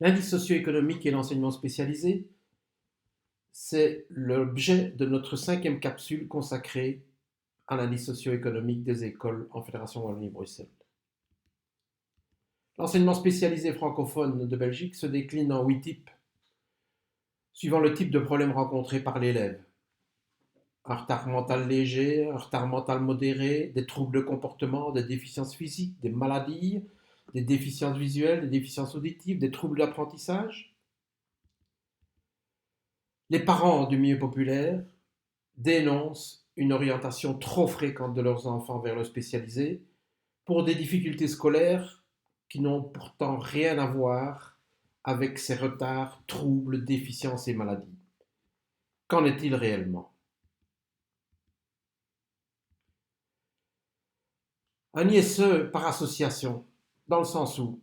L'indice socio-économique et l'enseignement spécialisé, c'est l'objet de notre 5e capsule consacrée à l'indice socio-économique des écoles en Fédération Wallonie-Bruxelles. L'enseignement spécialisé francophone de Belgique se décline en 8 types, suivant le type de problème rencontré par l'élève. Un retard mental léger, un retard mental modéré, des troubles de comportement, des déficiences physiques, des maladies, des déficiences visuelles, des déficiences auditives, des troubles d'apprentissage. Les parents du milieu populaire dénoncent une orientation trop fréquente de leurs enfants vers le spécialisé pour des difficultés scolaires qui n'ont pourtant rien à voir avec ces retards, troubles, déficiences et maladies. Qu'en est-il réellement? Un ISE par association, dans le sens où,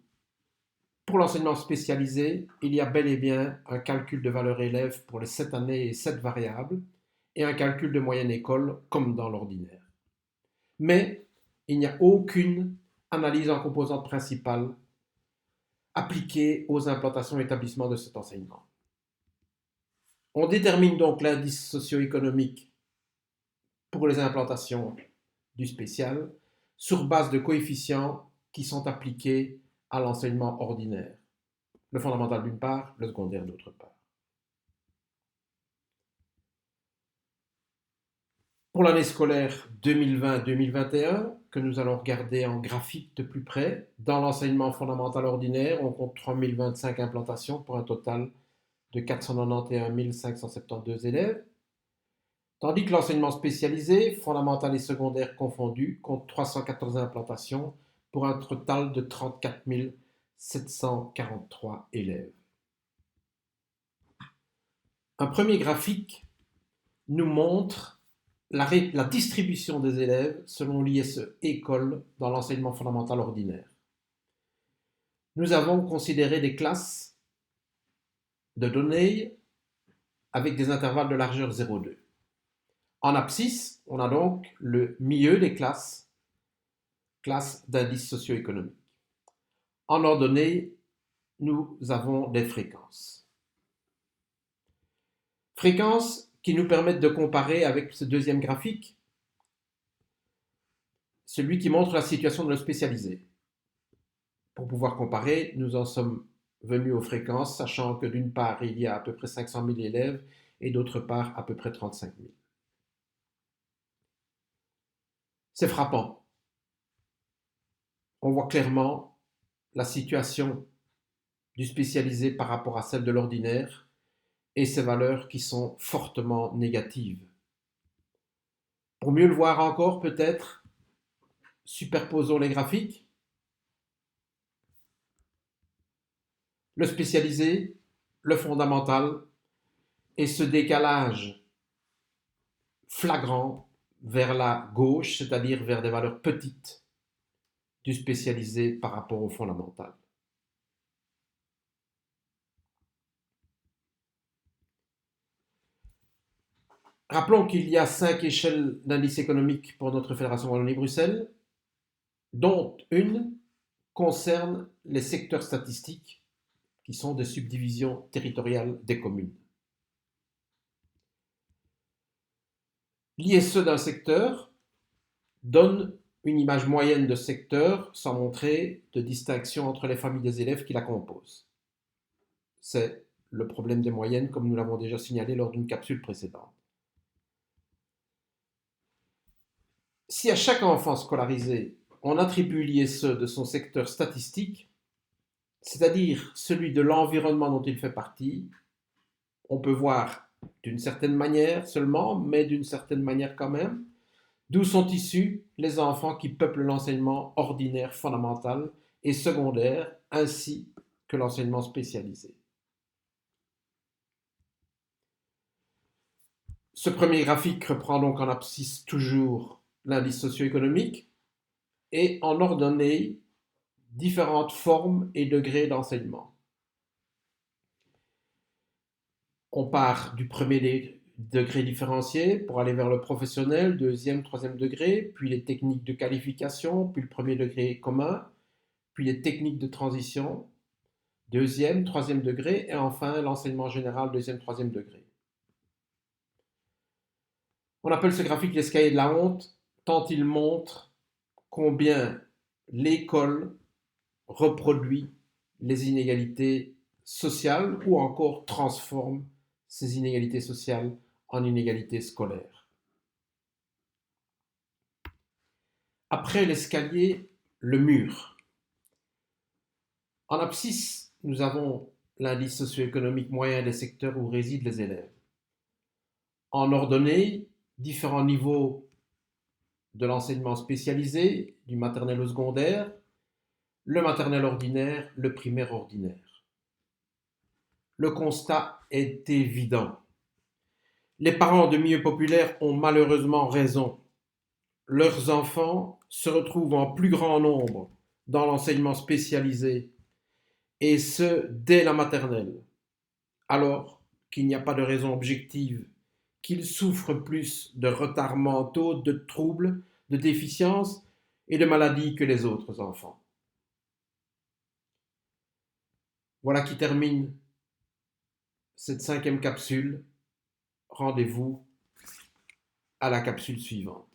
pour l'enseignement spécialisé, il y a bel et bien un calcul de valeur élève pour les 7 années et 7 variables, et un calcul de moyenne école comme dans l'ordinaire. Mais il n'y a aucune analyse en composante principale appliquée aux implantations et établissements de cet enseignement. On détermine donc l'indice socio-économique pour les implantations du spécial sur base de coefficients qui sont appliqués à l'enseignement ordinaire. Le fondamental d'une part, le secondaire d'autre part. Pour l'année scolaire 2020-2021, que nous allons regarder en graphique de plus près, dans l'enseignement fondamental ordinaire, on compte 3025 implantations pour un total de 491 572 élèves, tandis que l'enseignement spécialisé, fondamental et secondaire confondus, compte 314 implantations pour un total de 34 743 élèves. Un premier graphique nous montre la distribution des élèves selon l'ISE école dans l'enseignement fondamental ordinaire. Nous avons considéré des classes de données avec des intervalles de largeur 0,2. En abscisse, on a donc le milieu des classes d'indice socio-économique. En ordonnée, nous avons des fréquences. Fréquences qui nous permettent de comparer avec ce deuxième graphique, celui qui montre la situation de nos spécialisés. Pour pouvoir comparer, nous en sommes venus aux fréquences, sachant que d'une part, il y a à peu près 500 000 élèves et d'autre part, à peu près 35 000. C'est frappant. On voit clairement la situation du spécialisé par rapport à celle de l'ordinaire et ses valeurs qui sont fortement négatives. Pour mieux le voir encore, peut-être, superposons les graphiques. Le spécialisé, le fondamental et ce décalage flagrant vers la gauche, c'est-à-dire vers des valeurs petites du spécialisé par rapport au fondamental. Rappelons qu'il y a 5 échelles d'indice économique pour notre Fédération Wallonie-Bruxelles, dont une concerne les secteurs statistiques qui sont des subdivisions territoriales des communes. L'ISE d'un secteur donne une image moyenne de secteur sans montrer de distinction entre les familles des élèves qui la composent. C'est le problème des moyennes, comme nous l'avons déjà signalé lors d'une capsule précédente. Si à chaque enfant scolarisé, on attribue l'ISE de son secteur statistique, c'est-à-dire celui de l'environnement dont il fait partie, on peut voir d'une certaine manière seulement, mais d'une certaine manière quand même, d'où sont issus les enfants qui peuplent l'enseignement ordinaire fondamental et secondaire, ainsi que l'enseignement spécialisé. Ce premier graphique reprend donc en abscisse toujours l'indice socio-économique et en ordonnée différentes formes et degrés d'enseignement. On part du premier degré différencié pour aller vers le professionnel, deuxième, troisième degré, puis les techniques de qualification, puis le premier degré commun, puis les techniques de transition, deuxième, troisième degré, et enfin l'enseignement général, deuxième, troisième degré. On appelle ce graphique l'escalier de la honte, tant il montre combien l'école reproduit les inégalités sociales ou encore transforme ces inégalités sociales en inégalités scolaires. Après l'escalier, le mur. En abscisse, nous avons l'indice socio-économique moyen des secteurs où résident les élèves. En ordonnée, différents niveaux de l'enseignement spécialisé, du maternel au secondaire, le maternel ordinaire, le primaire ordinaire. Le constat est évident. Les parents de milieux populaires ont malheureusement raison. Leurs enfants se retrouvent en plus grand nombre dans l'enseignement spécialisé, et ce, dès la maternelle, alors qu'il n'y a pas de raison objective qu'ils souffrent plus de retards mentaux, de troubles, de déficiences et de maladies que les autres enfants. Voilà qui termine cette 5e capsule. Rendez-vous à la capsule suivante.